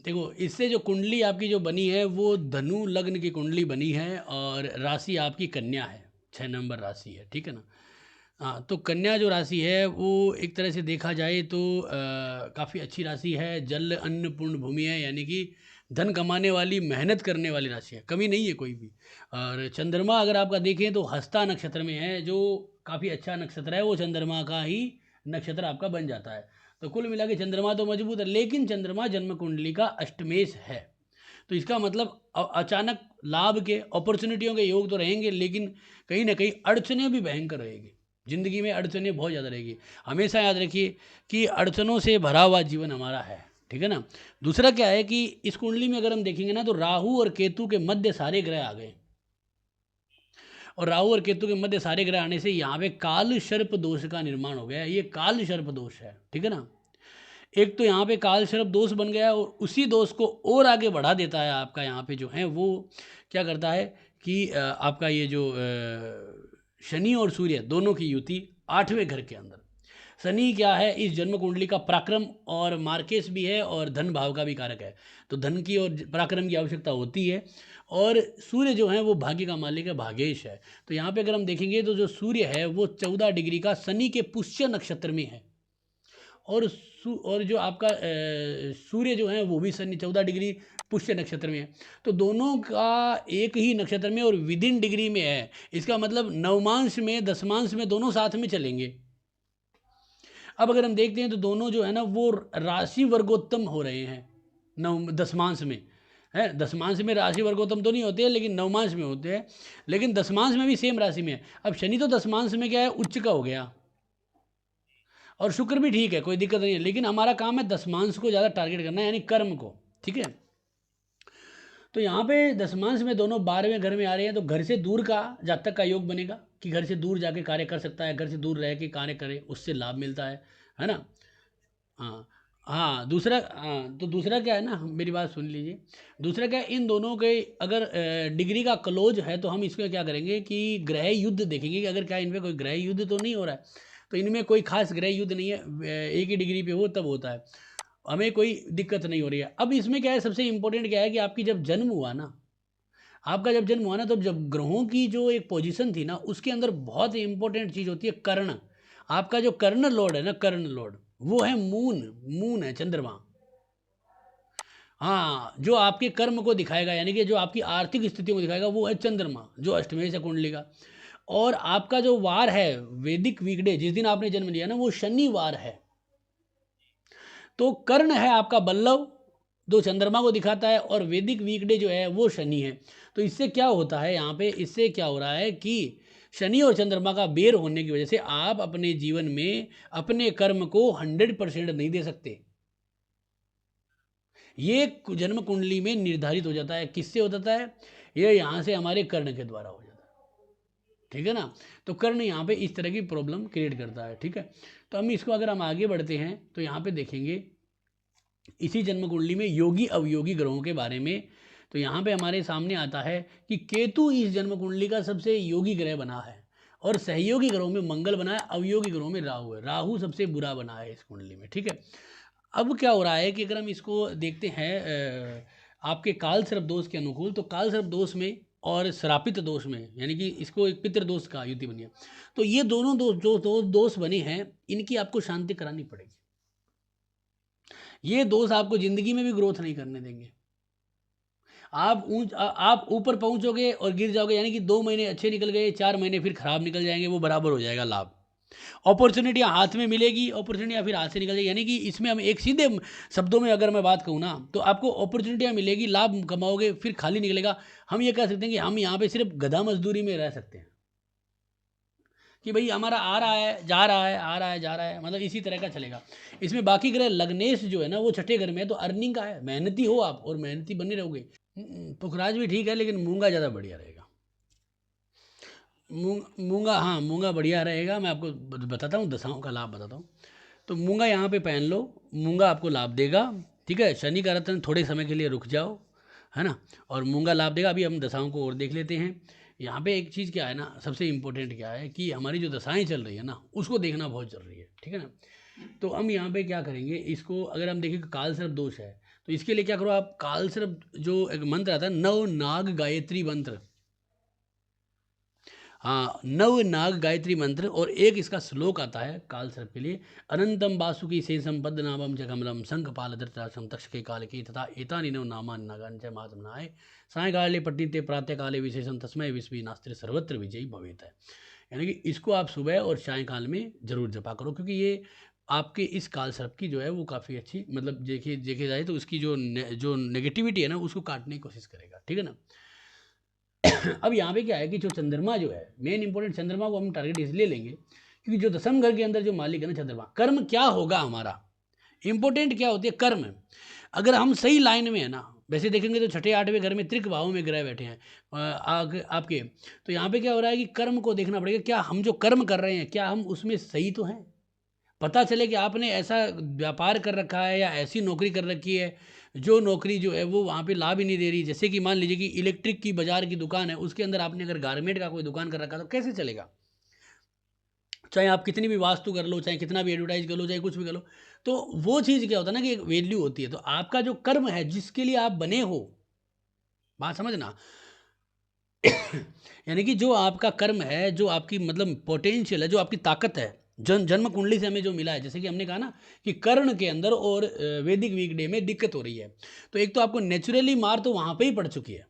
देखो, इससे जो कुंडली आपकी जो बनी है वो धनु लग्न की कुंडली बनी है और राशि आपकी कन्या है, 6 नंबर राशि है, ठीक है ना। हाँ, तो कन्या जो राशि है वो एक तरह से देखा जाए तो काफ़ी अच्छी राशि है, जल अन्न पूर्ण भूमि है, यानी कि धन कमाने वाली, मेहनत करने वाली राशि है, कमी नहीं है कोई भी। और चंद्रमा अगर आपका देखें तो हस्ता नक्षत्र में है, जो काफ़ी अच्छा नक्षत्र है, वो चंद्रमा का ही नक्षत्र आपका बन जाता है। तो कुल मिला के चंद्रमा तो मजबूत है, लेकिन चंद्रमा जन्म कुंडली का अष्टमेश है। तो इसका मतलब अचानक लाभ के, अपॉर्चुनिटियों के योग तो रहेंगे, लेकिन कहीं ना कहीं अड़चने भी भयंकर रहेगी। जिंदगी में अड़चने बहुत ज़्यादा रहेगी। हमेशा याद रखिए कि अड़चनों से भरा हुआ जीवन हमारा है, ठीक है ना। दूसरा क्या है कि इस कुंडली में अगर हम देखेंगे ना, तो राहु और केतु के मध्य सारे ग्रह आ गए, और राहु और केतु के मध्य सारे ग्रह आने से यहाँ पे काल सर्प दोष का निर्माण हो गया। ये काल सर्प दोष है, ठीक है ना। एक तो यहाँ पे काल सर्प दोष बन गया, और उसी दोष को और आगे बढ़ा देता है आपका, यहाँ पे जो है वो क्या करता है कि आपका ये जो शनि और सूर्य दोनों की युति 8वें घर के अंदर। शनि क्या है, इस जन्म कुंडली का पराक्रम और मार्केश भी है, और धन भाव का भी कारक है। तो धन की और पराक्रम की आवश्यकता होती है। और सूर्य जो है वो भाग्य का मालिक है, भाग्येश है। तो यहाँ पे अगर हम देखेंगे तो जो सूर्य है वो 14 डिग्री का शनि के पुष्य नक्षत्र में है, और जो आपका सूर्य जो है वो भी शनि 14 डिग्री पुष्य नक्षत्र में है। तो दोनों का एक ही नक्षत्र में और विदिन डिग्री में है। इसका मतलब नवमांश में, दशमांश में दोनों साथ में चलेंगे। अब अगर हम देखते हैं तो दोनों जो है ना वो राशि वर्गोत्तम हो रहे हैं नव दशमांश में। है, दशमांश में राशि वर्गोत्तम तो नहीं होते हैं, लेकिन नवमांश में होते हैं। लेकिन दशमांश में भी सेम राशि में है। अब शनि तो दशमांश में क्या है, उच्च का हो गया, और शुक्र भी ठीक है, कोई दिक्कत नहीं है, लेकिन हमारा काम है दशमांश को ज़्यादा टारगेट करना है, यानी कर्म को, ठीक है। तो यहाँ पे दशमांश में दोनों 12वें घर में आ रहे हैं, तो घर से दूर का जातक का योग बनेगा कि घर से दूर जाके कार्य कर सकता है, घर से दूर रह के कार्य करे, उससे लाभ मिलता है ना। हाँ, हाँ, दूसरा, हाँ, तो दूसरा क्या है ना, मेरी बात सुन लीजिए। दूसरा क्या है, इन दोनों के अगर डिग्री का क्लोज है, तो हम इसमें क्या करेंगे कि ग्रह युद्ध देखेंगे कि अगर क्या इनमें कोई ग्रह युद्ध तो नहीं हो रहा है। तो इनमें कोई खास ग्रह युद्ध नहीं है, एक ही डिग्री पे हो तब होता है, हमें कोई दिक्कत नहीं हो रही है। अब इसमें क्या है, सबसे इंपॉर्टेंट क्या है कि आपकी जब जन्म हुआ ना, आपका जब जन्म हुआ ना, तो जब ग्रहों की जो एक पोजीशन थी ना, उसके अंदर बहुत इंपॉर्टेंट चीज़ होती है कर्ण। आपका जो कर्ण लॉर्ड है ना, कर्ण लॉर्ड, वो है मून। मून है चंद्रमा। हाँ, जो आपके कर्म को दिखाएगा, यानी कि जो आपकी आर्थिक स्थितियों को दिखाएगा, वो है चंद्रमा, जो अष्टमेश है कुंडली का। और आपका जो वार है, वैदिक वीकडे, जिस दिन आपने जन्म लिया ना, वो शनिवार है। तो कर्ण है आपका बल्लव, जो चंद्रमा को दिखाता है, और वैदिक वीकडे जो है वो शनि है। तो इससे क्या होता है, यहाँ पे इससे क्या हो रहा है कि शनि और चंद्रमा का बेर होने की वजह से आप अपने जीवन में अपने कर्म को 100% नहीं दे सकते। ये जन्म कुंडली में निर्धारित हो जाता है। किससे हो जाता है, ये यहाँ से हमारे कर्ण के द्वारा हो जाता है, ठीक है ना। तो कर्ण यहाँ पे इस तरह की प्रॉब्लम क्रिएट करता है, ठीक है। तो हम इसको अगर हम आगे बढ़ते हैं तो यहाँ पे देखेंगे इसी जन्म कुंडली में योगी अवयोगी ग्रहों के बारे में। तो यहाँ पे हमारे सामने आता है कि केतु इस जन्म कुंडली का सबसे योगी ग्रह बना है, और सहयोगी ग्रहों में मंगल बना है, अवयोगी ग्रहों में राहु है। राहु सबसे बुरा बना है इस कुंडली में, ठीक है। अब क्या हो रहा है कि अगर हम इसको देखते हैं आपके काल सर्प दोष के अनुकूल, तो काल सर्प दोष में और श्रापित दोष में, यानी कि इसको एक पितृ दोष का युति बनी है। तो ये दोनों दोष जो दोष बने हैं, इनकी आपको शांति करानी पड़ेगी। ये दोष आपको जिंदगी में भी ग्रोथ नहीं करने देंगे। आप ऊपर पहुंचोगे और गिर जाओगे, यानी कि 2 महीने अच्छे निकल गए, 4 महीने फिर खराब निकल जाएंगे, वो बराबर हो जाएगा लाभ। अपॉर्चुनिटियां हाथ में मिलेगी, अपॉर्चुनिटियां फिर हाथ से निकल जाएगी। यानी कि इसमें हम एक सीधे शब्दों में अगर मैं बात कहूँ ना, तो आपको अपॉर्चुनिटियां मिलेगी, लाभ कमाओगे, फिर खाली निकलेगा। हम ये कह सकते हैं कि हम यहाँ पे सिर्फ गधा मजदूरी में रह सकते हैं, कि भाई हमारा आ रहा है, जा रहा है, आ रहा है, जा रहा है, मतलब इसी तरह का चलेगा। इसमें बाकी ग्रह लग्नेश जो है ना, वो छठे घर में है, तो अर्निंग का है, मेहनती हो आप और मेहनती बने रहोगे। पुखराज भी ठीक है, लेकिन मूंगा ज़्यादा बढ़िया रहेगा। मूंगा, हाँ, मूंगा बढ़िया रहेगा। मैं आपको बताता हूँ, दशाओं का लाभ बताता हूँ। तो मूंगा यहाँ पे पहन लो, मूंगा आपको लाभ देगा, ठीक है। शनि का रत्न थोड़े समय के लिए रुक जाओ, है ना, और मूंगा लाभ देगा। अभी हम दशाओं को और देख लेते हैं। यहाँ पे एक चीज़ क्या है ना, सबसे इम्पोर्टेंट क्या है कि हमारी जो दशाएं चल रही है ना, उसको देखना बहुत जरूरी है, ठीक है ना। तो हम यहाँ पे क्या करेंगे, इसको अगर हम देखें कि काल सर्प दोष है, तो इसके लिए क्या करो आप, कालसर्प जो एक मंत्र आता है नव नाग गायत्री मंत्र, हाँ नव नाग गायत्री मंत्र, और एक इसका श्लोक आता है काल सर्प के लिए, अनंतम वासुकी शेषम पद्मनाभम च कमलम शंखपाल धृतराष्ट्रम तक्षके कालके तथा एतानि नव नामानि नागानि च महात्मनाय सायंकाले पठिते प्रातः काले विशेषम तस्मै विश्वी नास्त्र सर्वत्र विजयी भवेत है। यानी कि इसको आप सुबह और सायंकाल में जरूर जपा करो, क्योंकि ये आपके इस काल सर्प की जो है वो काफ़ी अच्छी, मतलब देखे जाए तो उसकी जो नेगेटिविटी है ना उसको काटने की कोशिश करेगा, ठीक है ना। अब यहाँ पे क्या है कि जो चंद्रमा जो है मेन इंपॉर्टेंट, चंद्रमा को हम टारगेट इसलिए लेंगे क्योंकि जो दसम घर के अंदर जो मालिक है ना चंद्रमा, कर्म क्या होगा हमारा, इंपॉर्टेंट क्या होती है कर्म। अगर हम सही लाइन में है ना, वैसे देखेंगे तो छठे आठवें घर में त्रिक भावों में ग्रह बैठे हैं आपके, तो यहाँ पे क्या हो रहा है कि कर्म को देखना पड़ेगा, क्या हम जो कर्म कर रहे हैं क्या हम उसमें सही तो हैं। पता चले कि आपने ऐसा व्यापार कर रखा है या ऐसी नौकरी कर रखी है जो नौकरी जो है वो वहाँ पे लाभ ही नहीं दे रही, जैसे कि मान लीजिए कि इलेक्ट्रिक की बाजार की दुकान है, उसके अंदर आपने अगर गारमेंट का कोई दुकान कर रखा तो कैसे चलेगा। चाहे आप कितनी भी वास्तु कर लो, चाहे कितना भी एडवर्टाइज कर लो, चाहे कुछ भी कर लो, तो वो चीज़ क्या होता है ना कि एक वैल्यू होती है। तो आपका जो कर्म है जिसके लिए आप बने हो, बात समझना यानी कि जो आपका कर्म है, जो आपकी मतलब पोटेंशियल है, जो आपकी ताकत है, जन्म कुंडली से हमें जो मिला है, जैसे कि हमने कहा ना कि कर्ण के अंदर और वैदिक वीकडे में दिक्कत हो रही है, तो एक तो आपको नेचुरली मार तो वहां पे ही पड़ चुकी है।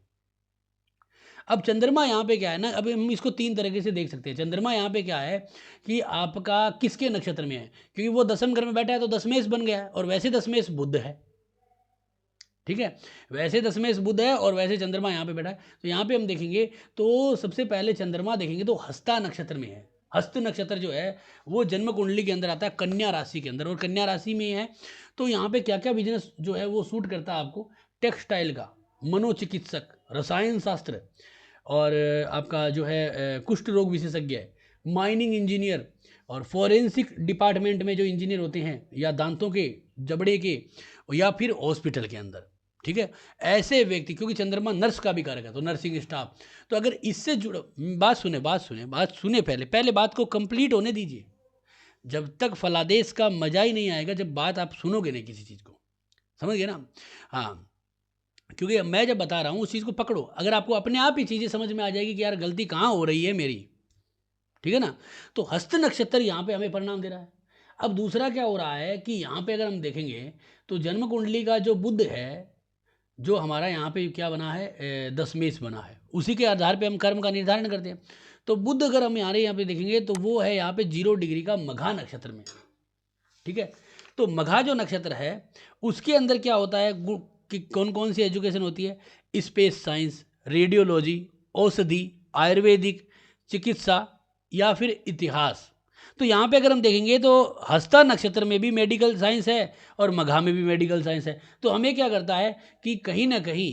अब चंद्रमा यहाँ पे क्या है ना, अब हम इसको तीन तरीके से देख सकते हैं। चंद्रमा यहाँ पे क्या है कि आपका किसके नक्षत्र में है, क्योंकि वो दसम घर में बैठा है तो दशमेश बन गया है, और वैसे दशमेश बुध है, ठीक है, वैसे दशमेश बुध है और वैसे चंद्रमा यहाँ पे बैठा है। तो यहाँ पे हम देखेंगे तो सबसे पहले चंद्रमा देखेंगे तो हस्ता नक्षत्र में है। हस्त नक्षत्र जो है वो जन्म कुंडली के अंदर आता है कन्या राशि के अंदर, और कन्या राशि में है तो यहाँ पे क्या क्या बिजनेस जो है वो सूट करता है आपको, टेक्सटाइल का, मनोचिकित्सक, रसायन शास्त्र, और आपका जो है कुष्ठ रोग विशेषज्ञ, माइनिंग इंजीनियर, और फॉरेंसिक डिपार्टमेंट में जो इंजीनियर होते हैं, या दांतों के, जबड़े के, या फिर हॉस्पिटल के अंदर, ठीक है, ऐसे व्यक्ति, क्योंकि चंद्रमा नर्स का भी कारक है तो नर्सिंग स्टाफ। तो अगर इससे जुड़ो, बात सुने पहले बात को कंप्लीट होने दीजिए। जब तक फलादेश का मजा ही नहीं आएगा जब बात आप सुनोगे नहीं किसी चीज़ को, समझ गए ना। हाँ, क्योंकि मैं जब बता रहा हूँ उस चीज़ को पकड़ो, अगर आपको अपने आप ही चीज़ें समझ में आ जाएगी कि यार गलती कहाँ हो रही है मेरी, ठीक है ना। तो हस्त नक्षत्र यहाँ पे हमें परिणाम दे रहा है। अब दूसरा क्या हो रहा है कि यहाँ पे अगर हम देखेंगे तो जन्म कुंडली का जो बुध है, जो हमारा यहाँ पे क्या बना है, दशमेश बना है, उसी के आधार पे हम कर्म का निर्धारण करते हैं। तो बुध अगर हम यहाँ पे देखेंगे तो वो है यहाँ पे 0 डिग्री का मघा नक्षत्र में, ठीक है। तो मघा जो नक्षत्र है उसके अंदर क्या होता है कि कौन कौन सी एजुकेशन होती है, स्पेस साइंस, रेडियोलॉजी, औषधि, आयुर्वेदिक चिकित्सा, या फिर इतिहास। तो यहाँ पे अगर हम देखेंगे तो हस्ता नक्षत्र में भी मेडिकल साइंस है और मघा में भी मेडिकल साइंस है। तो हमें क्या करता है कि कहीं ना कहीं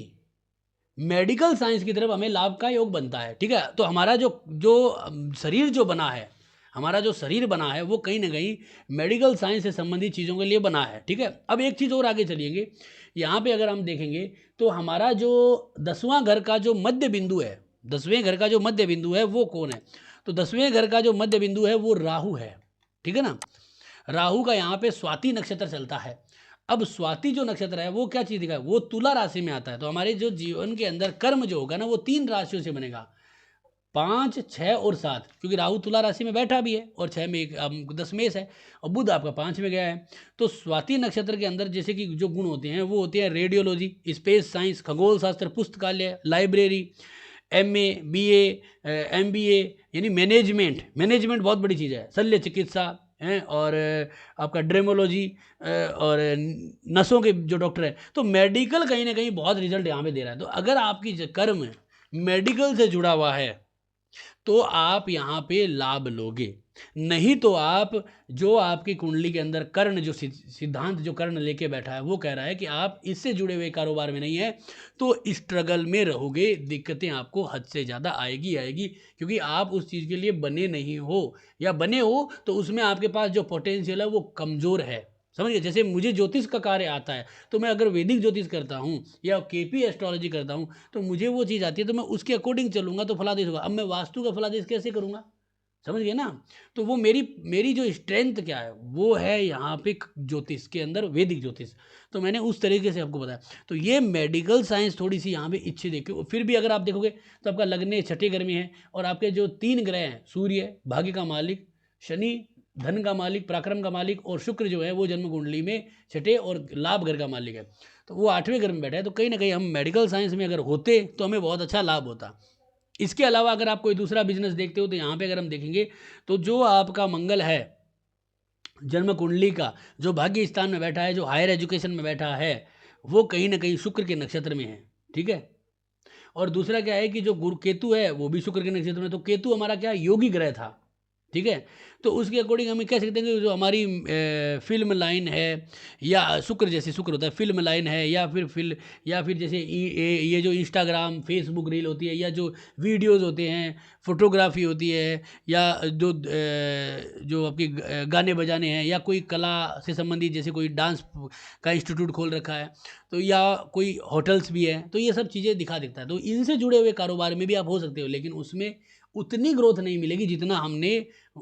मेडिकल साइंस की तरफ हमें लाभ का योग बनता है, ठीक है। तो हमारा जो जो शरीर जो बना है, हमारा जो शरीर बना है वो कहीं ना कहीं मेडिकल साइंस से संबंधित चीज़ों के लिए बना है, ठीक है। अब एक चीज़ और आगे चलिएंगे, यहाँ पे अगर हम देखेंगे तो हमारा जो 10वां घर का जो मध्य बिंदु है, 10वें घर का जो मध्य बिंदु है वो कौन है, तो 10वें घर का जो मध्य बिंदु है वो राहु है, ठीक है ना। राहु का यहाँ पे स्वाति नक्षत्र चलता है। अब स्वाति जो नक्षत्र है वो क्या चीज़ दिखा है, वो तुला राशि में आता है। तो हमारे जो जीवन के अंदर कर्म जो होगा ना वो 3 राशियों से बनेगा, 5, 6 और 7, क्योंकि राहु तुला राशि में बैठा भी है और 6 में एक दशमेश है और बुध आपका 5 में गया है। तो स्वाति नक्षत्र के अंदर जैसे कि जो गुण होते हैं वो होते हैं रेडियोलॉजी, स्पेस साइंस, खगोल शास्त्र, पुस्तकालय, लाइब्रेरी, MA, BA, MBA, यानी मैनेजमेंट बहुत बड़ी चीज़ है, शल्य चिकित्सा है, और आपका ड्रेमोलॉजी, और नसों के जो डॉक्टर है। तो मेडिकल कहीं ना कहीं बहुत रिजल्ट यहाँ पे दे रहा है। तो अगर आपकी कर्म मेडिकल से जुड़ा हुआ है तो आप यहाँ पे लाभ लोगे, नहीं तो आप जो आपकी कुंडली के अंदर कर्ण जो सिद्धांत जो कर्ण लेके बैठा है वो कह रहा है कि आप इससे जुड़े हुए कारोबार में नहीं है तो स्ट्रगल में रहोगे, दिक्कतें आपको हद से ज़्यादा आएगी, क्योंकि आप उस चीज़ के लिए बने नहीं हो, या बने हो तो उसमें आपके पास जो पोटेंशियल है वो कमज़ोर है, समझिए। जैसे मुझे ज्योतिष का कार्य आता है तो मैं अगर वैदिक ज्योतिष करता हूँ या KP एस्ट्रोलॉजी करता हूँ तो मुझे वो चीज़ आती है तो मैं उसके अकॉर्डिंग चलूंगा तो फलादेश होगा। अब मैं वास्तु का फलादेश कैसे करूँगा, समझ गए ना। तो वो मेरी मेरी जो स्ट्रेंथ क्या है वो है यहाँ पे ज्योतिष के अंदर, वैदिक ज्योतिष। तो मैंने उस तरीके से आपको बताया। तो ये मेडिकल साइंस थोड़ी सी यहाँ पे इच्छे देखिए। फिर भी अगर आप देखोगे तो आपका लग्न छठे घर में है, और आपके जो 3 ग्रह हैं, सूर्य भाग्य का मालिक, शनि धन का मालिक पराक्रम का मालिक, और शुक्र जो है वो जन्म कुंडली में छठे और लाभ घर का मालिक है, तो वो 8वें घर में बैठा है। तो कहीं ना कहीं हम मेडिकल साइंस में अगर होते तो हमें बहुत अच्छा लाभ होता। इसके अलावा अगर आप कोई दूसरा बिजनेस देखते हो तो यहाँ पे अगर हम देखेंगे तो जो आपका मंगल है जन्म कुंडली का, जो भाग्य स्थान में बैठा है, जो हायर एजुकेशन में बैठा है, वो कहीं ना कहीं शुक्र के नक्षत्र में है। ठीक है। और दूसरा क्या है कि जो गुरु केतु है वो भी शुक्र के नक्षत्र में, तो केतु हमारा क्या योगी ग्रह था। ठीक है। तो उसके अकॉर्डिंग हम कह सकते हैं कि जो हमारी फिल्म लाइन है, या शुक्र जैसे शुक्र होता है फिल्म लाइन है, या फिर जैसे ये जो इंस्टाग्राम फेसबुक रील होती है, या जो वीडियोस होते हैं, फोटोग्राफी होती है, या जो आपके गाने बजाने हैं, या कोई कला से संबंधित जैसे कोई डांस का इंस्टीट्यूट खोल रखा है, तो या कोई होटल्स भी है, तो ये सब चीज़ें दिखा देता है। तो इनसे जुड़े हुए कारोबार में भी आप हो सकते हो, लेकिन उसमें उतनी ग्रोथ नहीं मिलेगी जितना हमने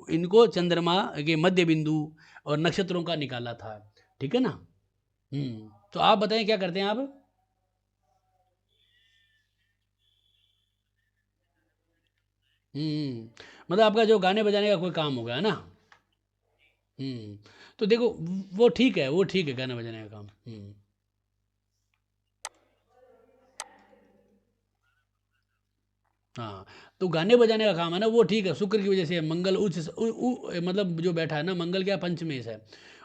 इनको चंद्रमा के मध्य बिंदु और नक्षत्रों का निकाला था। ठीक है ना। तो आप बताएं क्या करते हैं आप। मतलब आपका जो गाने बजाने का कोई काम होगा, है ना। तो देखो, वो ठीक है, वो ठीक है गाने बजाने का काम। हाँ, तो गाने बजाने का काम है ना, वो ठीक है, शुक्र की वजह से मंगल मतलब जो बैठा है ना, मंगल क्या पंचमेश है,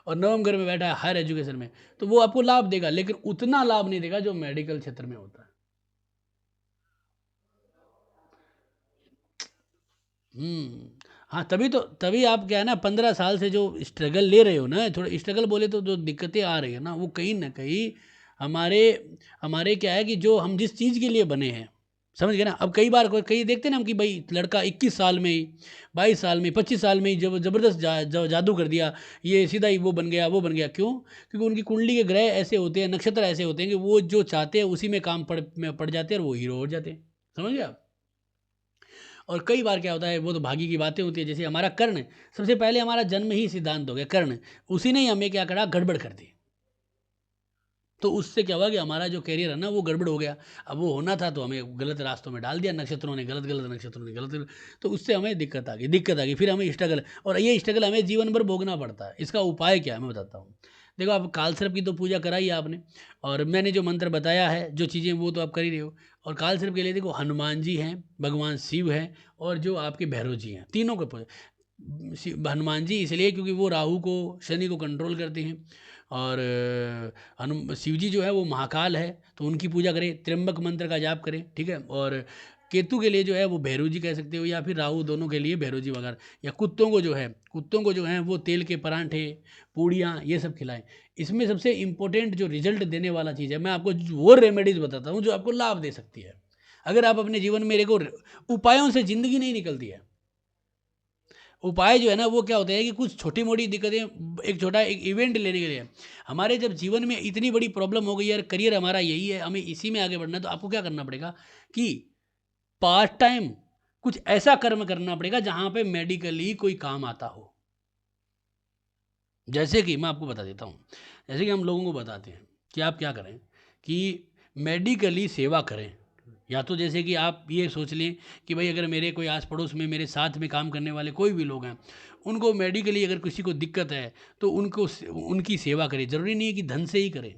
और नवम घर में बैठा है हायर एजुकेशन में, तो वो आपको लाभ देगा, लेकिन उतना लाभ नहीं देगा जो मेडिकल क्षेत्र में होता है। हम्म। हाँ, तभी आप क्या है ना, 15 साल से जो स्ट्रगल ले रहे हो ना, थोड़ा स्ट्रगल बोले तो जो दिक्कतें आ रही है ना, वो कहीं ना कहीं हमारे हमारे क्या है कि जो हम जिस चीज़ के लिए बने हैं, समझ गए ना। अब कई बार कई देखते हैं ना हम कि भाई लड़का 21 साल में ही, 22 साल में, 25 साल में ही जब जबरदस्त जादू कर दिया, ये सीधा ही वो बन गया, वो बन गया। क्यों? क्योंकि उनकी कुंडली के ग्रह ऐसे होते हैं, नक्षत्र ऐसे होते हैं कि वो जो चाहते हैं उसी में काम पड़ जाते हैं, और वो हीरो हो जाते हैं। समझ गए आप। और कई बार क्या होता है, वो तो भाग्य की बातें होती है। जैसे हमारा कर्ण, सबसे पहले हमारा जन्म ही सिद्धांत हो गया कर्ण, उसी ने ही हमें क्या करा, गड़बड़ कर दी। तो उससे क्या हुआ कि हमारा जो कैरियर है ना वो गड़बड़ हो गया। अब वो होना था तो हमें गलत रास्तों में डाल दिया, नक्षत्रों ने गलत गलत, नक्षत्रों ने गलत गलत। तो उससे हमें दिक्कत आ गई, फिर हमें स्ट्रगल, और ये स्ट्रगल हमें जीवन भर भोगना पड़ता है। इसका उपाय क्या है मैं बताता हूँ। देखो, आप काल सर्प की तो पूजा कराई है आपने, और मैंने जो मंत्र बताया है, जो चीज़ें, वो तो आप कर ही रहे हो। और काल सर्प के लिए देखो, हनुमान जी हैं, भगवान शिव हैं, और जो आपके भैरव जी हैं, तीनों को पूजा। हनुमान जी इसलिए क्योंकि वो राहु को, शनि को कंट्रोल करते हैं। और शिव जी जो है वो महाकाल है, तो उनकी पूजा करें, त्र्यंबक मंत्र का जाप करें। ठीक है। और केतु के लिए जो है वो भैरव जी कह सकते हो, या फिर राहु, दोनों के लिए भैरव जी वगैरह। या कुत्तों को जो है वो तेल के परांठे, पूड़ियाँ, ये सब खिलाएं। इसमें सबसे इंपॉर्टेंट जो रिजल्ट देने वाला चीज़ है, मैं आपको वो रेमेडीज बताता हूँ जो आपको लाभ दे सकती है। अगर आप अपने जीवन में, देखो, उपायों से ज़िंदगी नहीं निकलती है। उपाय जो है ना वो क्या होता है कि कुछ छोटी मोटी दिक्कतें, एक छोटा एक इवेंट लेने के लिए, हमारे जब जीवन में इतनी बड़ी प्रॉब्लम हो गई यार, करियर हमारा यही है, हमें इसी में आगे बढ़ना है, तो आपको क्या करना पड़ेगा कि पार्ट टाइम कुछ ऐसा कर्म करना पड़ेगा जहां पे मेडिकली कोई काम आता हो। जैसे कि मैं आपको बता देता हूँ, जैसे कि हम लोगों को बताते हैं कि आप क्या करें कि मेडिकली सेवा करें। या तो जैसे कि आप ये सोच लें कि भाई अगर मेरे कोई आस पड़ोस में, मेरे साथ में काम करने वाले कोई भी लोग हैं, उनको मेडिकली अगर किसी को दिक्कत है, तो उनकी सेवा करें। ज़रूरी नहीं है कि धन से ही करें,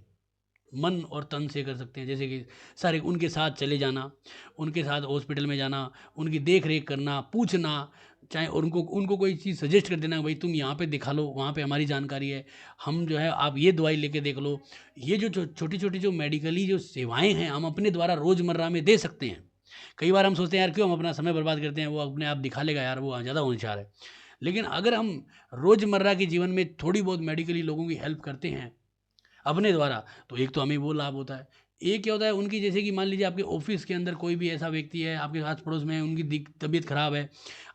मन और तन से कर सकते हैं। जैसे कि सारे उनके साथ चले जाना, उनके साथ हॉस्पिटल में जाना, उनकी देख रेख करना, पूछना, चाहे उनको उनको कोई चीज़ सजेस्ट कर देना, भाई तुम यहाँ पे दिखा लो, वहाँ पे हमारी जानकारी है, हम जो है आप ये दवाई लेके देख लो। ये जो छोटी छोटी जो मेडिकली जो सेवाएं हैं, हम अपने द्वारा रोज़मर्रा में दे सकते हैं। कई बार हम सोचते हैं यार क्यों हम अपना समय बर्बाद करते हैं, वो अपने आप दिखा लेगा यार, वो ज़्यादा होनहार है। लेकिन अगर हम रोज़मर्रा के जीवन में थोड़ी बहुत मेडिकली लोगों की हेल्प करते हैं अपने द्वारा, तो एक तो हमें वो लाभ होता है। एक क्या होता है उनकी, जैसे कि मान लीजिए आपके ऑफिस के अंदर कोई भी ऐसा व्यक्ति है आपके आस पड़ोस में, उनकी तबीयत खराब है,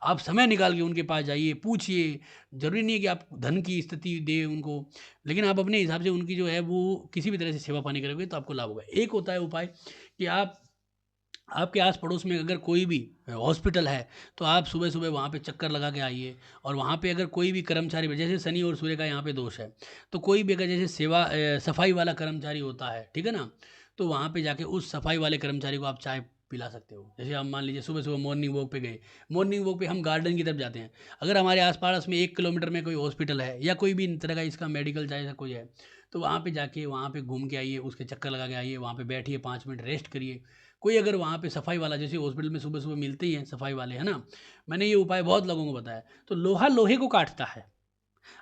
आप समय निकाल के उनके पास जाइए, पूछिए। ज़रूरी नहीं है कि आप धन की स्थिति दे उनको, लेकिन आप अपने हिसाब से उनकी जो है वो किसी भी तरह से सेवा पानी करोगे तो आपको लाभ होगा। एक होता है उपाय कि आप आपके आस पड़ोस में अगर कोई भी हॉस्पिटल है तो आप सुबह सुबह वहाँ पे चक्कर लगा के आइए। और वहाँ पे अगर कोई भी कर्मचारी, जैसे शनि और सूर्य का यहाँ पे दोष है, तो कोई भी अगर जैसे सफाई वाला कर्मचारी होता है, ठीक है ना, तो वहाँ पे जाके उस सफाई वाले कर्मचारी को आप चाय पिला सकते हो। जैसे हम मान लीजिए सुबह सुबह मॉर्निंग वॉक पे गए, मॉर्निंग वॉक पे हम गार्डन की तरफ जाते हैं, अगर हमारे आसपास में 1 किलोमीटर में कोई हॉस्पिटल है या कोई भी तरह का इसका मेडिकल चाहे कोई है, तो वहाँ पे जाके वहाँ पे घूम के आइए, उसके चक्कर लगा के आइए, वहाँ पे बैठिए, 5 मिनट रेस्ट करिए। कोई अगर वहाँ पे सफाई वाला, जैसे हॉस्पिटल में सुबह सुबह मिलते ही हैं सफाई वाले, है ना, मैंने ये उपाय बहुत लोगों को बताया। तो लोहा लोहे को काटता है,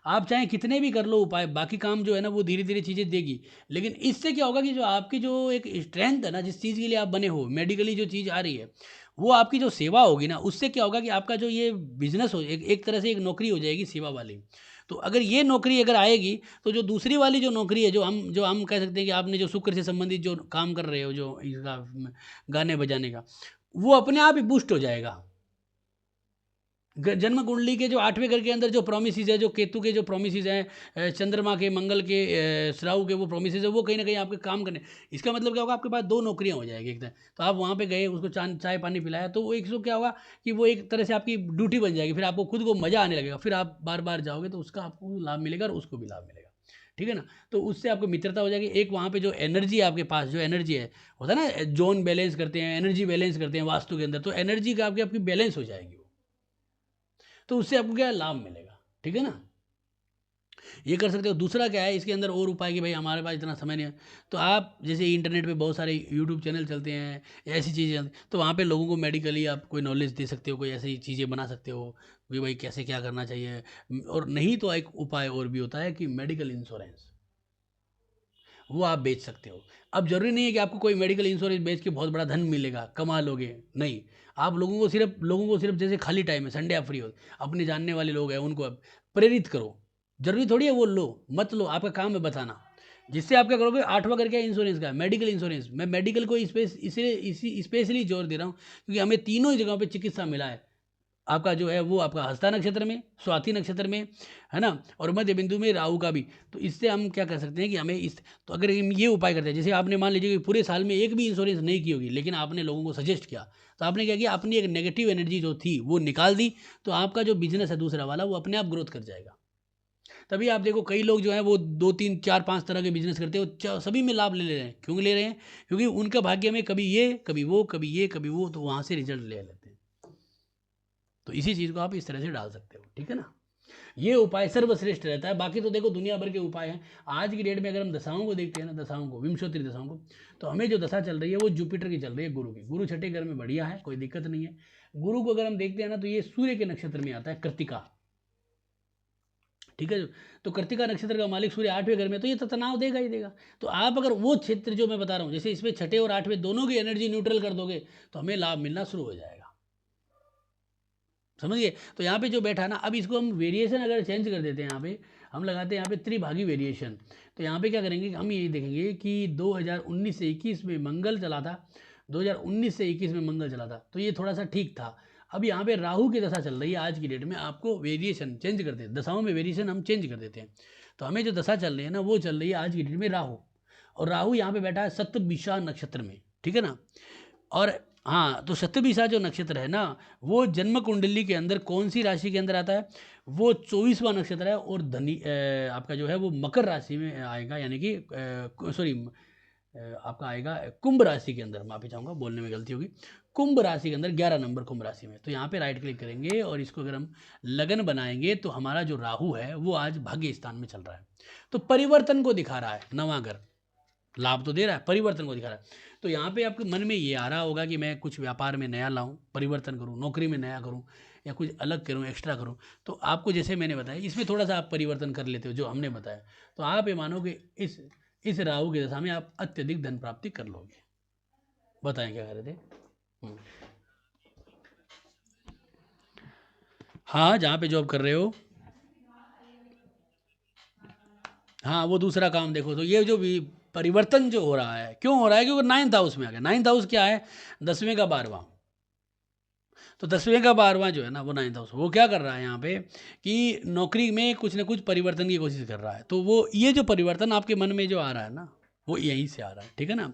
आप चाहे कितने भी कर लो उपाय, बाकी काम जो है ना वो धीरे धीरे चीज़ें देगी। लेकिन इससे क्या होगा कि जो आपकी जो एक स्ट्रेंथ है ना, जिस चीज़ के लिए आप बने हो, मेडिकली जो चीज़ आ रही है, वो आपकी जो सेवा होगी ना, उससे क्या होगा कि आपका जो ये बिजनेस हो, एक तरह से एक नौकरी हो जाएगी सेवा वाली। तो अगर ये नौकरी अगर आएगी, तो जो दूसरी वाली जो नौकरी है, जो हम कह सकते हैं कि आपने जो शुक्र से संबंधित जो काम कर रहे हो, जो इसका गाने बजाने का, वो अपने आप ही बूस्ट हो जाएगा। जन्म कुंडली के जो 8वें घर के अंदर जो प्रोमिसेस है, जो केतु के जो प्रोमिसेस हैं, चंद्रमा के, मंगल के, राहु के वो प्रोमिसेस है, वो कहीं ना कहीं आपके काम करने, इसका मतलब क्या होगा, आपके पास 2 नौकरियां हो जाएगी एक तरह। तो आप वहाँ पे गए, उसको चाय पानी पिलाया, तो वो एक सो क्या होगा कि वो एक तरह से आपकी ड्यूटी बन जाएगी, फिर आपको खुद को मज़ा आने लगेगा, फिर आप बार बार जाओगे तो उसका आपको लाभ मिलेगा और उसको भी लाभ मिलेगा। ठीक है ना। तो उससे आपको मित्रता हो जाएगी। एक वहाँ पे जो एनर्जी है, आपके पास जो एनर्जी है, होता है ना, जोन बैलेंस करते हैं, एनर्जी बैलेंस करते हैं वास्तु के अंदर, तो एनर्जी का आपकी बैलेंस हो जाएगी वो, तो उससे आपको क्या लाभ मिलेगा। ठीक है ना, ये कर सकते हो। दूसरा क्या है इसके अंदर और उपाय, कि भाई हमारे पास इतना समय नहीं है, तो आप जैसे इंटरनेट पे बहुत सारे यूट्यूब चैनल चलते हैं, ऐसी चीज़ें, तो वहाँ पे लोगों को मेडिकली आप कोई नॉलेज दे सकते हो, कोई ऐसी चीज़ें बना सकते हो कि भाई कैसे क्या करना चाहिए। और नहीं तो एक उपाय और भी होता है कि मेडिकल इंश्योरेंस, वो आप बेच सकते हो। अब जरूरी नहीं है कि आपको कोई मेडिकल इंश्योरेंस बेच के बहुत बड़ा धन मिलेगा, कमा लोगे, नहीं। आप लोगों को सिर्फ जैसे खाली टाइम है, संडे आप फ्री हो, अपने जानने वाले लोग हैं उनको आप प्रेरित करो। जरूरी थोड़ी है वो लो मत लो, आपका काम है बताना। जिससे आप क्या करोगे, 8वां करके इंश्योरेंस का, मेडिकल इंश्योरेंस। मैं मेडिकल को इसी स्पेशली जोर दे रहा हूँ क्योंकि हमें तीनों ही जगहों पे चिकित्सा मिला है। आपका जो है वो आपका हस्ता नक्षत्र में, स्वाति नक्षत्र में, है ना, और मध्य बिंदु में राहु का भी। तो इससे हम क्या कर सकते हैं कि हमें इस, तो अगर हम ये उपाय करते हैं, जैसे आपने मान लीजिए कि पूरे साल में एक भी इंश्योरेंस नहीं की होगी, लेकिन आपने लोगों को सजेस्ट किया, तो आपने क्या किया, अपनी एक नेगेटिव एनर्जी जो थी वो निकाल दी, तो आपका जो बिजनेस है दूसरा वाला, वो अपने आप ग्रोथ कर जाएगा। तभी आप देखो कई लोग जो हैं वो 2 3 4 5 तरह के बिजनेस करते हो, सभी में लाभ ले रहे हैं। क्यों ले रहे हैं? क्योंकि उनका भाग्य में कभी ये कभी वो, कभी ये कभी वो, तो वहाँ से रिजल्ट ले लेते हैं। तो इसी चीज़ को आप इस तरह से डाल सकते हो। ठीक है ना, ये उपाय सर्वश्रेष्ठ रहता है। बाकी तो देखो दुनिया भर के उपाय हैं। आज की डेट में अगर हम दशाओं को देखते हैं ना, दशाओं को, विंशोत्तरी दशाओं को, तो हमें जो दशा चल रही है वो जुपिटर की चल रही है, गुरु की। गुरु छठे घर में बढ़िया है, कोई दिक्कत नहीं है। गुरु को अगर हम देखते हैं ना, तो ये सूर्य के नक्षत्र में आता है, कृतिका। ठीक है, तो कृतिका नक्षत्र का मालिक सूर्य 8वें घर में, तो ये तो तनाव देगा ही देगा। तो आप अगर वो क्षेत्र जो मैं बता रहा हूँ, जैसे इसमें छठे और 8वें दोनों की एनर्जी न्यूट्रल कर दोगे, तो हमें लाभ मिलना शुरू हो जाएगा। समझिए। तो यहाँ पे जो बैठा ना, अब इसको हम वेरिएशन अगर चेंज कर देते हैं, यहाँ पे हम लगाते हैं यहाँ पे त्रिभागी वेरिएशन। तो यहाँ पे क्या करेंगे कि हम ये देखेंगे कि 2019 से 21 में मंगल चला था, 2019 से 21 में मंगल चला था, तो ये थोड़ा सा ठीक था। अब यहाँ पे राहु की दशा चल रही है आज की डेट में, आपको वेरिएशन चेंज कर देते हैं, दशाओं में वेरिएशन हम चेंज कर देते हैं। तो हमें जो दशा चल रही है ना, वो चल रही है आज की डेट में राहु, और राहु यहाँ पे बैठा है सप्तविशा नक्षत्र में। ठीक है ना, और हाँ, तो शतभिषा जो नक्षत्र है ना, वो जन्म कुंडली के अंदर कौन सी राशि के अंदर आता है, वो 24वां नक्षत्र है, और आपका जो है वो मकर राशि में आएगा, यानी कि सॉरी, आपका आएगा कुंभ राशि के अंदर, माफी चाहूँगा बोलने में गलती होगी, कुंभ राशि के अंदर 11 नंबर कुंभ राशि में। तो यहाँ पे राइट क्लिक करेंगे और इसको अगर हम लगन बनाएंगे, तो हमारा जो राहु है वो आज भाग्य स्थान में चल रहा है, तो परिवर्तन को दिखा रहा है। नवा घर लाभ तो दे रहा है, परिवर्तन को दिखा रहा है। तो यहाँ पे आपके मन में ये आ रहा होगा कि मैं कुछ व्यापार में नया लाऊं, परिवर्तन करूं, नौकरी में नया करूं, या कुछ अलग करूं, एक्स्ट्रा करूं। तो आपको जैसे मैंने बताया, इसमें थोड़ा सा आप परिवर्तन कर लेते हो जो हमने बताया, तो आप ये मानो कि इस राहु की दशा में आप अत्यधिक धन प्राप्ति कर लोगे। बताएं क्या कर रहे थे? हाँ, जहाँ पे जॉब कर रहे हो, हाँ, वो दूसरा काम देखो। तो ये जो भी परिवर्तन जो हो रहा है, क्यों हो रहा है? क्योंकि 9th हाउस में आ गया। 9th हाउस क्या है? 10वें का 12वां। तो 10वें का 12वां जो है ना, वो 9th हाउस, वो क्या कर रहा है यहाँ पे कि नौकरी में कुछ ना कुछ परिवर्तन की कोशिश कर रहा है। तो वो ये जो परिवर्तन आपके मन में जो आ रहा है ना, वो यहीं से आ रहा है। ठीक है ना,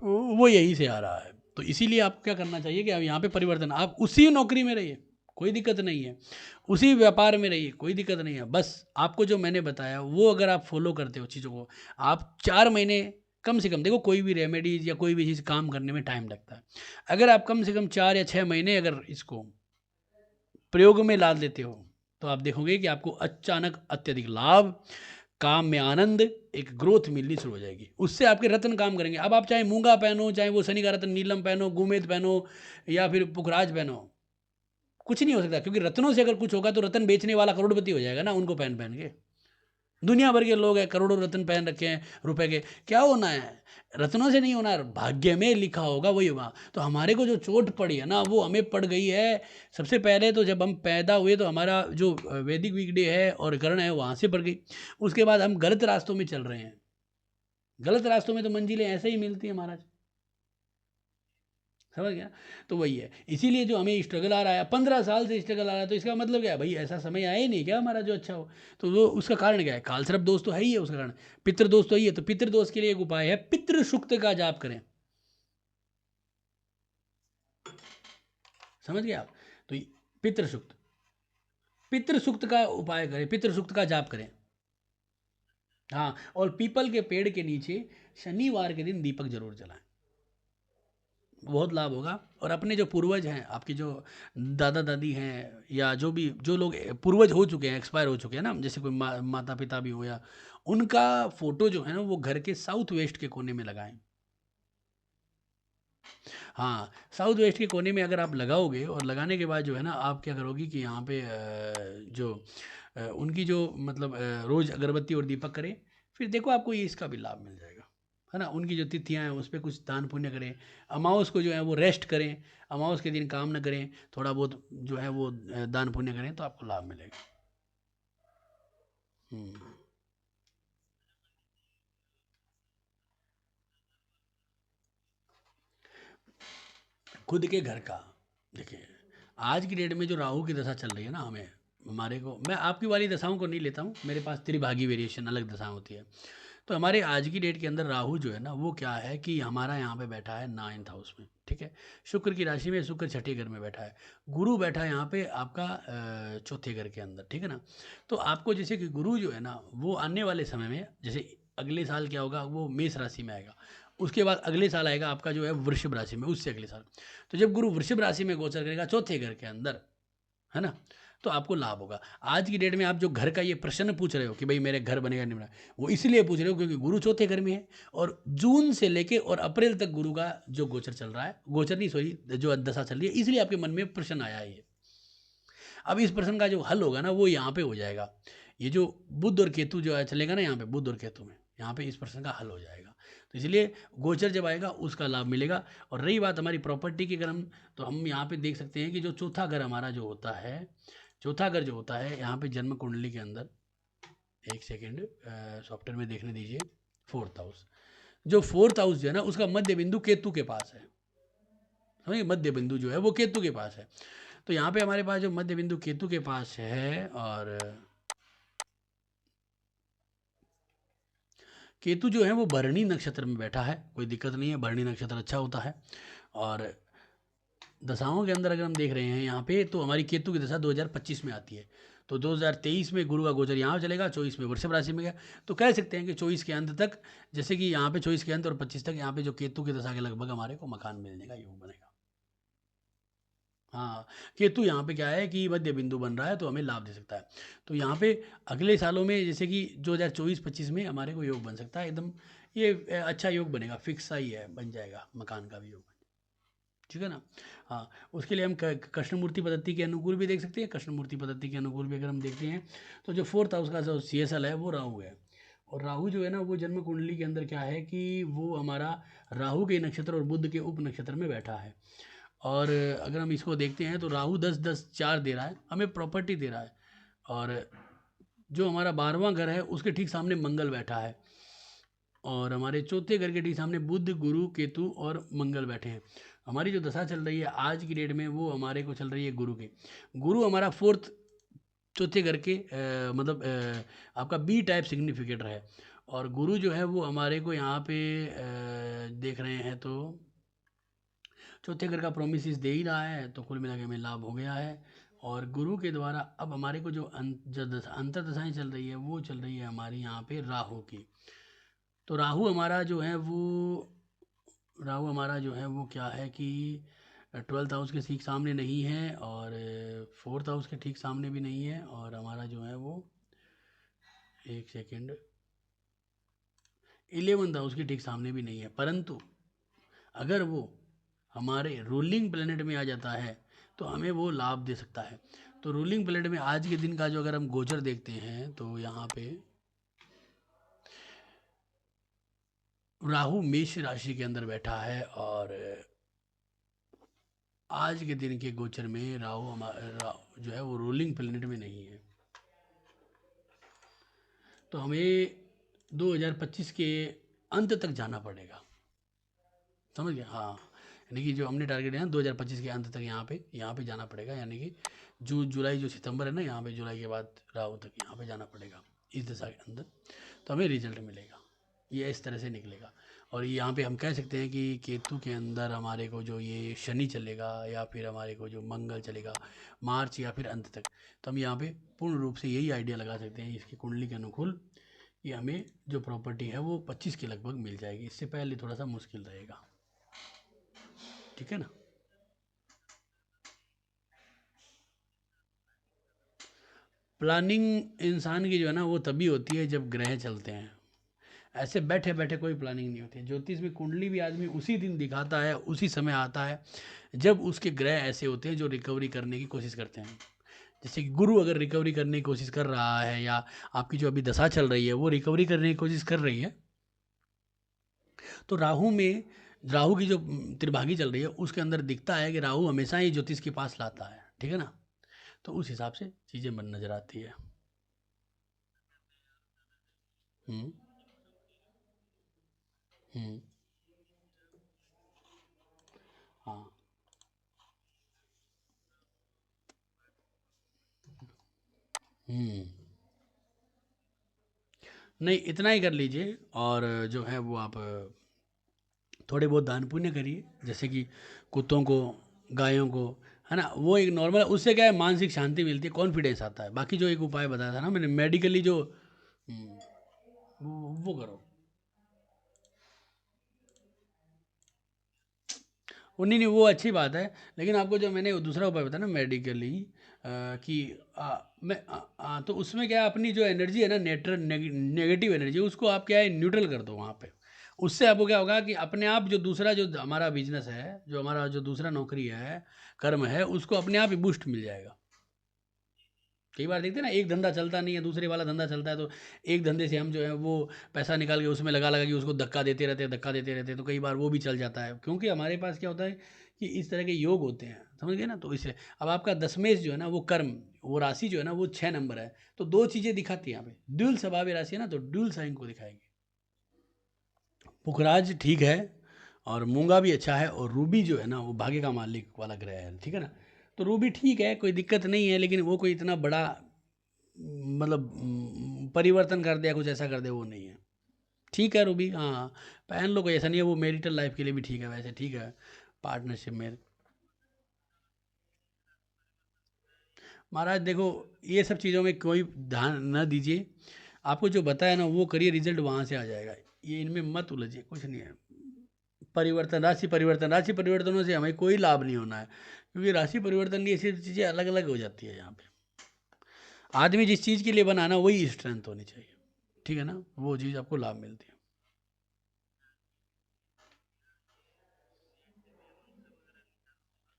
वो यहीं से आ रहा है। तो इसीलिए आपको क्या करना चाहिए कि आप यहाँ पे परिवर्तन, आप उसी नौकरी में रहिए, कोई दिक्कत नहीं है, उसी व्यापार में रहिए, कोई दिक्कत नहीं है। बस आपको जो मैंने बताया वो अगर आप फॉलो करते हो चीज़ों को, आप 4 महीने कम से कम, देखो कोई भी रेमेडीज या कोई भी चीज़ काम करने में टाइम लगता है, अगर आप कम से कम 4 या 6 महीने अगर इसको प्रयोग में ला लेते हो तो आप देखोगे कि आपको अचानक अत्यधिक लाभ, काम में आनंद, एक ग्रोथ मिलनी शुरू हो जाएगी, उससे आपके रत्न काम करेंगे। अब आप चाहे मूंगा पहनो, चाहे वो शनि का रत्न नीलम पहनो, गुमेद पहनो या फिर पुखराज पहनो, कुछ नहीं हो सकता, क्योंकि रत्नों से अगर कुछ होगा तो रत्न बेचने वाला करोड़पति हो जाएगा ना, उनको पहन पहन के। दुनिया भर के लोग हैं, करोड़ों रत्न पहन रखे हैं रुपए के, क्या होना है, रत्नों से नहीं होना है, भाग्य में लिखा होगा वही होगा। तो हमारे को जो चोट पड़ी है ना वो हमें पड़ गई है सबसे पहले तो जब हम पैदा हुए, तो हमारा जो वैदिक वीकडे है और कर्ण है वहाँ से पड़ गई। उसके बाद हम गलत रास्तों में चल रहे हैं, गलत रास्तों में तो मंजिलें ऐसे ही मिलती है महाराज, समझ गया। तो वही है, इसीलिए जो हमें स्ट्रगल आ रहा है, 15 साल से स्ट्रगल आ रहा है, तो इसका मतलब क्या है भाई, ऐसा समय आया ही नहीं क्या हमारा जो अच्छा हो। तो वो उसका कारण क्या है, कालसर्प दोष तो है ही है उसका कारण, पितृ दोष तो ही है। तो पितृ दोष के लिए एक उपाय है, पितृ सुक्त का जाप करें, समझ गए आप। तो पितृ सुक्त का उपाय करें, पितृ सुक्त का जाप करें। हाँ, और पीपल के पेड़ के नीचे शनिवार के दिन दीपक जरूर जलाएं, बहुत लाभ होगा। और अपने जो पूर्वज हैं, आपके जो दादा दादी हैं, या जो लोग पूर्वज हो चुके हैं, एक्सपायर हो चुके हैं ना, जैसे कोई माता पिता भी हो, या उनका फोटो जो है ना वो घर के साउथ वेस्ट के कोने में लगाएं। हाँ, साउथ वेस्ट के कोने में अगर आप लगाओगे, और लगाने के बाद जो है ना आप क्या करोगी कि यहाँ पे उनकी जो मतलब रोज़ अगरबत्ती और दीपक करें, फिर देखो आपको ये इसका भी लाभ मिल जाएगा, है ना। उनकी जो तिथियाँ हैं उस पर कुछ दान पुण्य करें, अमावस को जो है वो रेस्ट करें, अमावस के दिन काम न करें, थोड़ा बहुत जो है वो दान पुण्य करें, तो आपको लाभ मिलेगा। हम्म। खुद के घर का, देखिए आज की डेट में जो राहु की दशा चल रही है ना, हमें हमारे को, मैं आपकी वाली दशाओं को नहीं लेता हूँ, मेरे पास त्रिभागी वेरिएशन अलग दशा होती है। तो हमारे आज की डेट के अंदर राहु जो है ना वो क्या है कि हमारा यहाँ पे बैठा है 9th हाउस में, ठीक है, शुक्र की राशि में, शुक्र छठे घर में बैठा है, गुरु बैठा है यहाँ पे आपका चौथे घर के अंदर, ठीक है ना। तो आपको जैसे कि गुरु जो है ना वो आने वाले समय में, जैसे अगले साल क्या होगा, वो मेष राशि में आएगा, उसके बाद अगले साल आएगा आपका जो है वृषभ राशि में, उससे अगले साल। तो जब गुरु वृषभ राशि में गोचर करेगा चौथे घर के अंदर, है ना, तो आपको लाभ होगा। आज की डेट में आप जो घर का ये प्रश्न पूछ रहे हो कि भाई मेरे घर बनेगा नहीं बनेगा, वो इसलिए पूछ रहे हो क्योंकि गुरु चौथे घर में है, और जून से लेके और अप्रैल तक गुरु का जो गोचर चल रहा है, गोचर नहीं सॉरी, जो दशा चल रही है, इसलिए आपके मन में प्रश्न आया है ये। अब इस प्रश्न का जो हल होगा ना वो यहाँ पे हो जाएगा, ये जो बुध और केतु जो है चलेगा ना यहाँ पे, बुध और केतु में, यहाँ पे इस प्रश्न का हल हो जाएगा। तो इसलिए गोचर जब आएगा उसका लाभ मिलेगा। और रही बात हमारी प्रॉपर्टी की, अगर हम, तो हम यहाँ पे देख सकते हैं कि जो चौथा घर हमारा जो होता है, चौथा घर जो होता है यहाँ पे जन्म कुंडली के अंदर, एक सेकेंड सॉफ्टवेयर में देखने दीजिए, 4th हाउस, जो 4th हाउस जो है ना उसका मध्य बिंदु केतु के पास है, समझिए, मध्य बिंदु जो है वो केतु के पास है। तो यहाँ पे हमारे पास जो मध्य बिंदु केतु के पास है, और केतु जो है वो भरणी नक्षत्र में बैठा है, कोई दिक्कत नहीं है, भरणी नक्षत्र अच्छा होता है। और दशाओं के अंदर अगर हम देख रहे हैं यहाँ पे, तो हमारी केतु की दशा 2025 में आती है, तो 2023 में गुरु का गोचर यहाँ चलेगा, 24 में वृषभ राशि में गया, तो कह सकते हैं कि 24 के अंत तक, जैसे कि यहाँ पे 24 के अंत और 25 तक यहाँ पे जो केतु की दशा के लगभग हमारे को मकान मिलने का योग बनेगा। हाँ, केतु यहाँ पे क्या है कि मध्य बिंदु बन रहा है, तो हमें लाभ दे सकता है। तो यहाँ पे अगले सालों में जैसे कि 2024-25 में हमारे को योग बन सकता है एकदम, ये अच्छा योग बनेगा, फिक्स सा ही है, बन जाएगा मकान का भी योग, ठीक है ना। हाँ, उसके लिए हम कृष्णमूर्ति पद्धति के अनुकूल भी देख सकते हैं, कृष्णमूर्ति पद्धति के अनुकूल भी अगर हम देखते हैं, तो जो 4th हाउस का जो CSL है वो राहु है। और राहु जो है ना वो जन्म कुंडली के अंदर क्या है कि वो हमारा राहु के नक्षत्र और बुध के उप नक्षत्र में बैठा है। और अगर हम इसको देखते हैं तो राहु 10-10-4 दे रहा है, हमें प्रॉपर्टी दे रहा है। और जो हमारा 12वां घर है उसके ठीक सामने मंगल बैठा है, और हमारे चौथे घर के ठीक सामने बुध, गुरु, केतु और मंगल बैठे हैं। हमारी जो दशा चल रही है आज की डेट में वो हमारे को चल रही है गुरु की, गुरु हमारा 4th, चौथे घर के मतलब आपका B टाइप सिग्निफिकेटर है। और गुरु जो है वो हमारे को यहाँ पे देख रहे हैं तो चौथे घर का प्रोमिस दे ही रहा है, तो कुल मिला के हमें लाभ हो गया है। और गुरु के द्वारा अब हमारे को जो अंतर दशाएं चल रही है वो चल रही है हमारी यहाँ पे राहु की। तो राहु हमारा जो है वो क्या है कि 12th हाउस के ठीक सामने नहीं है, और 4th हाउस के ठीक सामने भी नहीं है, और हमारा जो है वो 1 सेकेंड 11th हाउस के ठीक सामने भी नहीं है। परंतु अगर वो हमारे रूलिंग प्लेनेट में आ जाता है तो हमें वो लाभ दे सकता है। तो रूलिंग प्लेनेट में आज के दिन का जो अगर हम गोचर देखते हैं तो यहाँ पे राहु मेष राशि के अंदर बैठा है, और आज के दिन के गोचर में राहु जो है वो रूलिंग प्लेनेट में नहीं है। तो हमें 2025 के अंत तक जाना पड़ेगा, समझ गए? हाँ, यानी कि जो हमने टारगेट है 2025 के अंत तक यहाँ पे जाना पड़ेगा, यानी कि जून जुलाई जो सितंबर है ना, यहाँ पे जुलाई के बाद राहु तक यहाँ पे जाना पड़ेगा इस दशा के अंदर, तो हमें रिजल्ट मिलेगा। ये इस तरह से निकलेगा। और यहाँ पे हम कह सकते हैं कि केतु के अंदर हमारे को जो ये शनि चलेगा, या फिर हमारे को जो मंगल चलेगा मार्च या फिर अंत तक, तो हम यहाँ पे पूर्ण रूप से यही आइडिया लगा सकते हैं इसकी कुंडली के अनुकूल, कि हमें जो प्रॉपर्टी है वो 25 के लगभग मिल जाएगी। इससे पहले थोड़ा सा मुश्किल रहेगा, ठीक है ना? प्लानिंग इंसान की जो है ना वो तभी होती है जब ग्रह चलते हैं। ऐसे बैठे बैठे कोई प्लानिंग नहीं होती। ज्योतिष में कुंडली भी आदमी उसी दिन दिखाता है, उसी समय आता है जब उसके ग्रह ऐसे होते हैं जो रिकवरी करने की कोशिश करते हैं। जैसे कि गुरु अगर रिकवरी करने की कोशिश कर रहा है, या आपकी जो अभी दशा चल रही है वो रिकवरी करने की कोशिश कर रही है, तो राहु की जो त्रिभागी चल रही है उसके अंदर दिखता है कि राहु हमेशा ही ज्योतिष के पास लाता है, ठीक है ना? तो उस हिसाब से चीज़ें बन नजर आती है। हम्म हम्म हाँ हम्म नहीं, इतना ही कर लीजिए, और जो है वो आप थोड़े बहुत दान पुण्य करिए, जैसे कि कुत्तों को, गायों को, है ना? वो एक नॉर्मल, उससे क्या है मानसिक शांति मिलती है, कॉन्फिडेंस आता है। बाकी जो एक उपाय बताया था ना मैंने मेडिकली जो वो करो। वो नहीं नहीं, वो अच्छी बात है, लेकिन आपको जो मैंने वो दूसरा उपाय बताया ना मेडिकली, कि तो उसमें क्या है, अपनी जो एनर्जी है ना, नेगेटिव एनर्जी, उसको आप क्या है न्यूट्रल कर दो वहाँ पे। उससे आपको क्या होगा कि अपने आप जो दूसरा जो हमारा बिजनेस है, जो हमारा जो दूसरा नौकरी है, कर्म है, उसको अपने आप ही बूस्ट मिल जाएगा। कई बार देखते हैं ना, एक धंधा चलता नहीं है, दूसरे वाला धंधा चलता है, तो एक धंधे से हम जो है वो पैसा निकाल के उसमें लगा लगा के उसको धक्का देते रहते हैं, तो कई बार वो भी चल जाता है, क्योंकि हमारे पास क्या होता है कि इस तरह के योग होते हैं, समझ गए ना? तो इसलिए अब आपका दशमेश जो है ना वो कर्म, वो राशि जो है ना वो 6 नंबर है, तो दो चीज़ें दिखाती है यहाँ पे, ड्यूल स्वभाव राशि है ना, तो ड्यूल साइन को दिखाएगी। पुखराज ठीक है, और मूंगा भी अच्छा है, और रूबी जो है ना वो भाग्य का मालिक वाला ग्रह है, ठीक है ना? तो रूबी ठीक है, कोई दिक्कत नहीं है, लेकिन वो कोई इतना बड़ा मतलब परिवर्तन कर दिया, कुछ ऐसा कर दे, वो नहीं है। ठीक है रूबी, हाँ, पहन लो, कोई ऐसा नहीं है, वो मैरिटल लाइफ के लिए भी ठीक है, वैसे ठीक है, पार्टनरशिप में। महाराज देखो, ये सब चीज़ों में कोई ध्यान न दीजिए, आपको जो बताया ना वो करिए, रिजल्ट वहाँ से आ जाएगा, ये इनमें मत उलझिए, कुछ नहीं है। राशि परिवर्तनों से हमें कोई लाभ नहीं होना है, क्योंकि राशि परिवर्तन की ऐसी चीज़ें अलग अलग हो जाती है यहाँ पे। आदमी जिस चीज़ के लिए बना ना वही स्ट्रेंथ होनी चाहिए, ठीक है ना? वो चीज़ आपको लाभ मिलती है।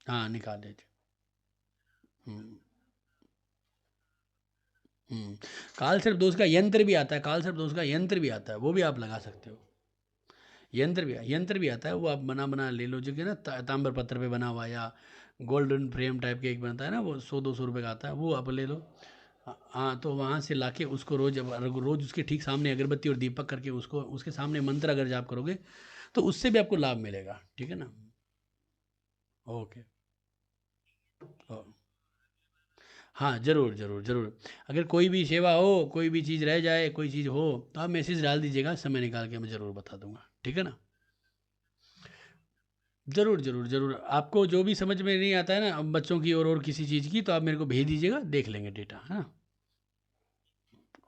हाँ, निकाल लीजिए। हम्म हम्म काल सर्प दोष का यंत्र भी आता है, काल सर्प दोष का यंत्र भी आता है, वो भी आप लगा सकते हो। यंत्र भी आता है, वो आप बना बना ले लो, जो कि ना ताम्र पत्र पे बना हुआ, या गोल्डन फ्रेम टाइप के एक बनता है ना, वो 100-200 रुपये का आता है, वो आप ले लो। हाँ, तो वहाँ से लाके उसको रोज, रोज उसके ठीक सामने अगरबत्ती और दीपक करके उसको, उसके सामने मंत्र अगर जाप करोगे तो उससे भी आपको लाभ मिलेगा, ठीक है ना? ओके। ओ, हाँ, ज़रूर ज़रूर ज़रूर। अगर कोई भी सेवा हो, कोई भी चीज़ रह जाए, कोई चीज़ हो, तो आप मैसेज डाल दीजिएगा, समय निकाल के मैं ज़रूर बता दूंगा, ठीक है ना? ज़रूर, ज़रूर, ज़रूर। आपको जो भी समझ में नहीं आता है ना बच्चों की और किसी चीज़ की, तो आप मेरे को भेज दीजिएगा, देख लेंगे डेटा, है ना?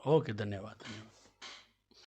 ओके, धन्यवाद, धन्यवाद।